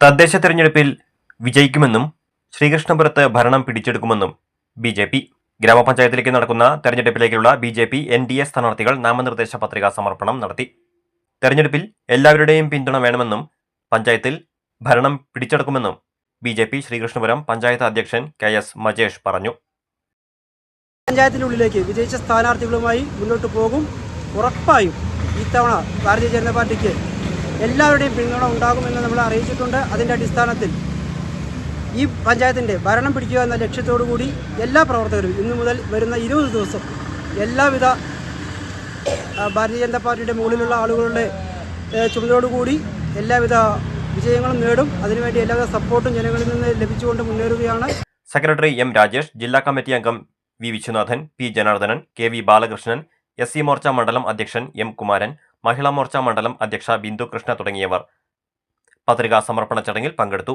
തദ്ദേശ തെരഞ്ഞെടുപ്പിൽ വിജയിക്കുമെന്നും ശ്രീകൃഷ്ണപുരത്ത് ഭരണം പിടിച്ചെടുക്കുമെന്നും ബി.ജെ.പി. ഗ്രാമപഞ്ചായത്തിലേക്ക് നടക്കുന്ന തെരഞ്ഞെടുപ്പിലേക്കുള്ള ബി.ജെ.പി. NDA സ്ഥാനാർത്ഥികൾ നാമനിർദ്ദേശ പത്രികാ സമർപ്പണം നടത്തി. തെരഞ്ഞെടുപ്പിൽ എല്ലാവരുടെയും പിന്തുണ വേണമെന്നും പഞ്ചായത്തിൽ ഭരണം പിടിച്ചെടുക്കുമെന്നും ബി.ജെ.പി. ശ്രീകൃഷ്ണപുരം പഞ്ചായത്ത് അധ്യക്ഷൻ KS മജേഷ് പറഞ്ഞു. പഞ്ചായത്തിനുള്ളിലേക്ക് വിജയിച്ച സ്ഥാനാർത്ഥികളുമായി മുന്നോട്ട് പോകും. ഉറപ്പായും ഇത്തവണ ഭാരതീയ ജനതാ പാർട്ടിക്ക് എല്ലാവരുടെയും പിന്തുണ ഉണ്ടാകുമെന്ന് നമ്മൾ അറിയിച്ചിട്ടുണ്ട്. അതിൻ്റെ അടിസ്ഥാനത്തിൽ ഈ പഞ്ചായത്തിൻ്റെ ഭരണം പിടിക്കുക എന്ന ലക്ഷ്യത്തോടുകൂടി എല്ലാ പ്രവർത്തകരും ഇന്നു മുതൽ വരുന്ന 20 ദിവസം എല്ലാവിധ ഭാരതീയ ജനതാ പാർട്ടിയുടെ മുകളിലുള്ള ആളുകളുടെ ചുമതലയോടുകൂടി എല്ലാവിധ വിജയങ്ങളും നേടും. അതിനുവേണ്ടി എല്ലാവിധ സപ്പോർട്ടും ജനങ്ങളിൽ നിന്ന് ലഭിച്ചുകൊണ്ട് മുന്നേറുകയാണ്. Secretary M. രാജേഷ്, ജില്ലാ കമ്മിറ്റി അംഗം V. Viswanathan, P. Janardhanan, KV. Balakrishnan, SC Morcha മണ്ഡലം അധ്യക്ഷൻ M. കുമാരൻ, മഹിളാ മോർച്ച മണ്ഡലം അധ്യക്ഷ ബിന്ദു കൃഷ്ണ തുടങ്ങിയവർ പത്രികാ സമർപ്പണ ചടങ്ങിൽ പങ്കെടുത്തു.